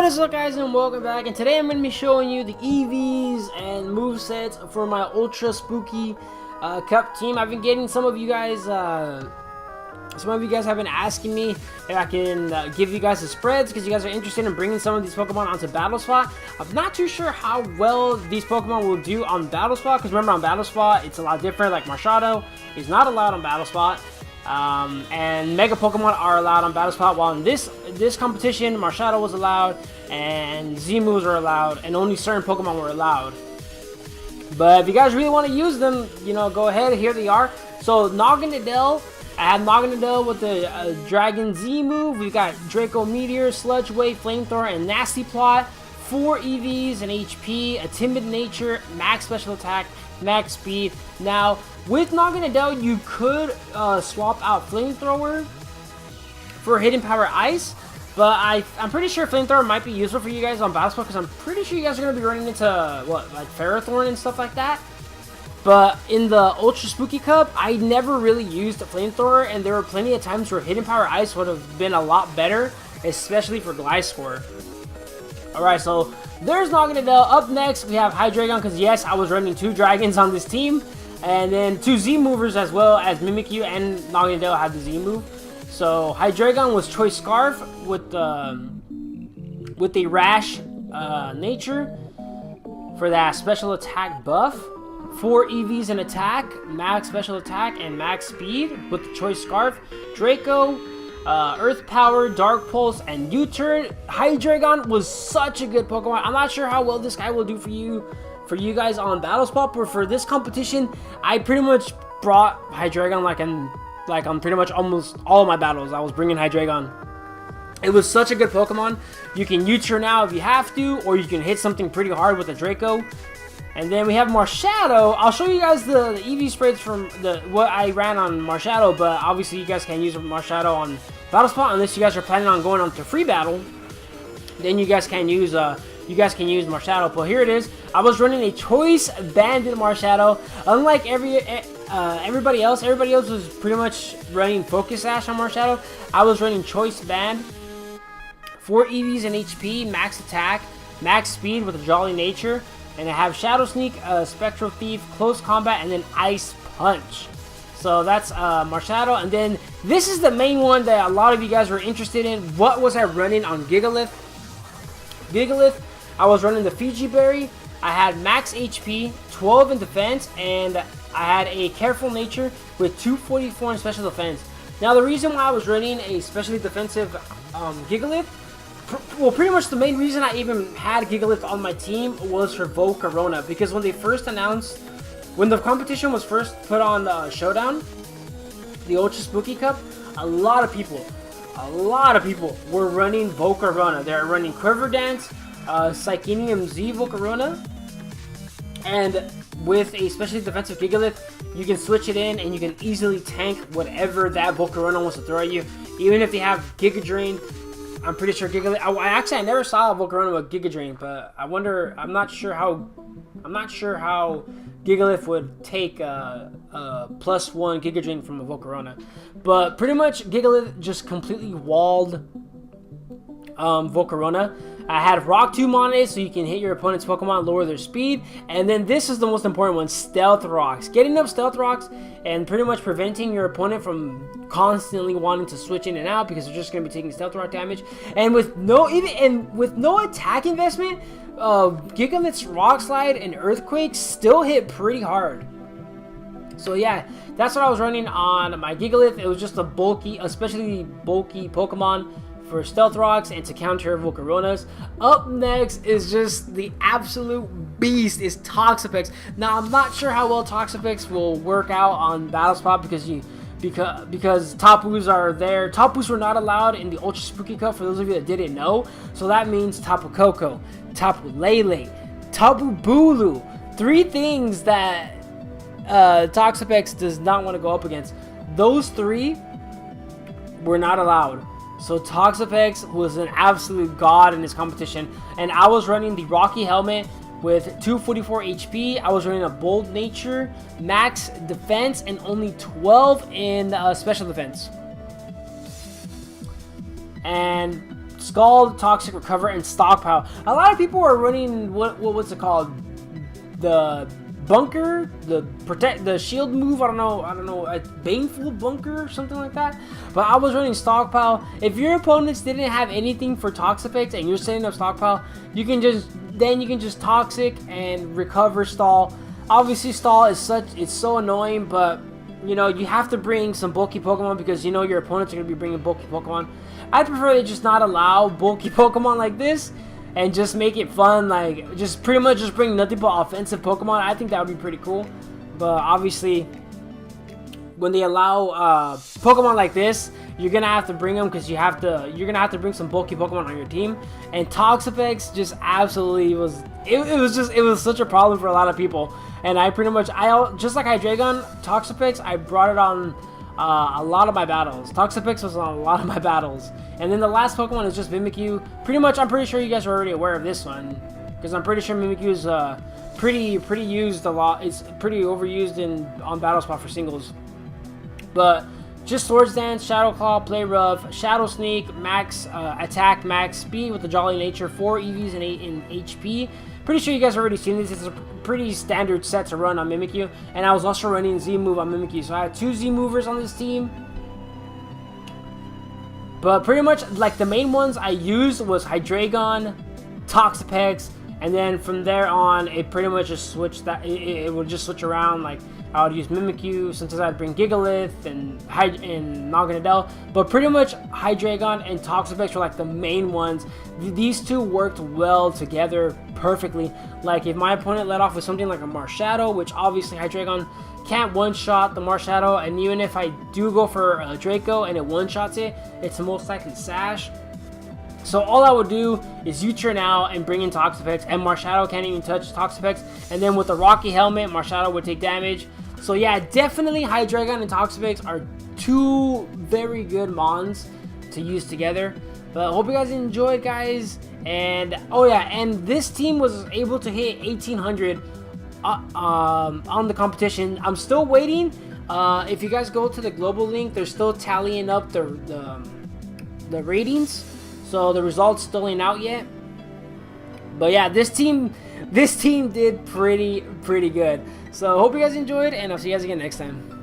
What is up, guys, and welcome back. And today I'm going to be showing you the EVs and movesets for my Ultra Spooky Cup team. I've been getting some of you guys have been asking me if I can give you guys the spreads because you guys are interested in bringing some of these Pokemon onto Battle Spot. I'm not too sure how well these Pokemon will do on Battle Spot because remember, on Battle Spot it's a lot different. Like Marshadow is not allowed on Battle Spot. And Mega Pokemon are allowed on Battle Spot, while in this competition, Marshadow was allowed, and Z-moves are allowed, and only certain Pokemon were allowed. But if you guys really want to use them, you know, go ahead. Here they are. So Naganadel, I had Naganadel with the Dragon Z move. We've got Draco Meteor, Sludge Wave, Flamethrower, and Nasty Plot. 4 EVs and HP, a Timid Nature, Max Special Attack, Max Speed. Now, with Naganadel, you could swap out Flamethrower for Hidden Power Ice, but I'm pretty sure Flamethrower might be useful for you guys on Battle Spot because I'm pretty sure you guys are going to be running into, like Ferrothorn and stuff like that. But in the Ultra Spooky Cup, I never really used the Flamethrower, and there were plenty of times where Hidden Power Ice would have been a lot better, especially for Gliscor. Alright, so there's Naganadel. Up next, we have Hydreigon, because yes, I was running 2 dragons on this team. And then 2 Z-movers as well, as Mimikyu and Naganadel had the Z-move. So Hydreigon was Choice Scarf with a Rash nature for that special attack buff. 4 EVs in attack, max special attack, and max speed with the Choice Scarf. Draco, Earth Power, Dark Pulse, and U-Turn. Hydreigon was such a good Pokemon. I'm not sure how well this guy will do for you guys on Battle Spot, but for this competition, I pretty much brought Hydreigon like on pretty much almost all of my battles. I was bringing Hydreigon. It was such a good Pokemon. You can U-Turn now if you have to, or you can hit something pretty hard with a Draco. And then we have Marshadow. I'll show you guys the EV spreads from what I ran on Marshadow, but obviously you guys can't use Marshadow on Battle Spot unless you guys are planning on going on to free battle. Then you guys can use Marshadow. But here it is. I was running a Choice Banded Marshadow. Unlike everybody else was pretty much running Focus Sash on Marshadow. I was running Choice Band. 4 EVs and HP, max attack, max speed with a Jolly Nature. And I have Shadow Sneak, Spectral Thief, Close Combat, and then Ice Punch. So that's Marshadow. And then this is the main one that a lot of you guys were interested in. What was I running on Gigalith? I was running the Fiji Berry. I had max HP, 12 in defense, and I had a Careful Nature with 244 in special defense. Now the reason why I was running a specially defensive Gigalith, well, pretty much the main reason I even had Gigalith on my team was for Volcarona, because when the competition was first put on Showdown, the Ultra Spooky Cup, a lot of people were running Volcarona. They're running Quiver Dance, Psychinium Z Volcarona, and with a specially defensive Gigalith, you can switch it in and you can easily tank whatever that Volcarona wants to throw at you. Even if they have Giga Drain, I'm pretty sure Gigalith. I never saw a Volcarona with Giga Drain, but I'm not sure how Gigalith would take a +1 Giga Drain from a Volcarona. But pretty much Gigalith just completely walled Volcarona. I had Rock Tomb on it, so you can hit your opponent's Pokemon, lower their speed. And then this is the most important one, Stealth Rocks. Getting up Stealth Rocks and pretty much preventing your opponent from constantly wanting to switch in and out because they're just going to be taking Stealth Rock damage. And with no attack investment, Gigalith's Rock Slide and Earthquake still hit pretty hard. So yeah, that's what I was running on my Gigalith. It was just especially bulky Pokemon for Stealth Rocks and to counter Volcaronas. Up next is just the absolute beast, is Toxapex. Now I'm not sure how well Toxapex will work out on Battle Spot because Tapus are there. Tapus were not allowed in the Ultra Spooky Cup, for those of you that didn't know. So that means Tapu Koko, Tapu Lele, Tapu Bulu. 3 things that Toxapex does not want to go up against. Those 3 were not allowed. So Toxapex was an absolute god in this competition. And I was running the Rocky Helmet with 244 HP. I was running a Bold Nature, max defense, and only 12 in special defense. And Scald, Toxic, Recover, and Stockpile. A lot of people are running what's it called? The bunker, the shield move. I don't know, a baneful bunker or something like that. But I was running Stockpile. If your opponents didn't have anything for Toxapex and you're setting up Stockpile, you can just Toxic and Recover Stall. Obviously, Stall is so annoying, but you know, you have to bring some bulky Pokemon because you know your opponents are going to be bringing bulky Pokemon. I'd prefer they just not allow bulky Pokemon like this and just make it fun, like just pretty much just bring nothing but offensive Pokemon. I think that would be pretty cool. But obviously, when they allow Pokemon like this, you're gonna have to bring them because you're gonna have to bring some bulky Pokemon on your team. And Toxapex just absolutely was such a problem for a lot of people. And I just like Hydreigon, Toxapex, I brought it on a lot of my battles. Toxapex was on a lot of my battles. And then the last Pokemon is just Mimikyu. I'm pretty sure you guys are already aware of this one, because I'm pretty sure Mimikyu is pretty used a lot. It's pretty overused on Battle Spot for singles. But just Swords Dance, Shadow Claw, Play Rough, Shadow Sneak, max attack, max speed with the Jolly Nature, 4 EVs and 8 in HP. Pretty sure you guys already seen this. It's a pretty standard set to run on Mimikyu. And I was also running Z move on Mimikyu, so I had 2 Z movers on this team. But pretty much, like, the main ones I used was Hydreigon, Toxapex, and then from there on, it pretty much just switched that. It would just switch around. Like, I would use Mimikyu, sometimes I'd bring Gigalith and Naganadel. But pretty much, Hydreigon and Toxapex were like the main ones. These two worked well together perfectly. Like, if my opponent let off with something like a Marshadow, which obviously Hydreigon can't one-shot the Marshadow, and even if I do go for Draco and it one-shots it, it's most likely Sash. So all I would do is U-turn out and bring in Toxapex, and Marshadow can't even touch Toxapex. And then with the Rocky Helmet, Marshadow would take damage. So yeah, definitely Hydreigon and Toxapex are 2 very good mons to use together. But I hope you guys enjoyed, guys. And oh yeah, and this team was able to hit 1800 on the competition. I'm still waiting. If you guys go to the global link, they're still tallying up the ratings. So the results still ain't out yet. But yeah, this team did pretty good. So hope you guys enjoyed, and I'll see you guys again next time.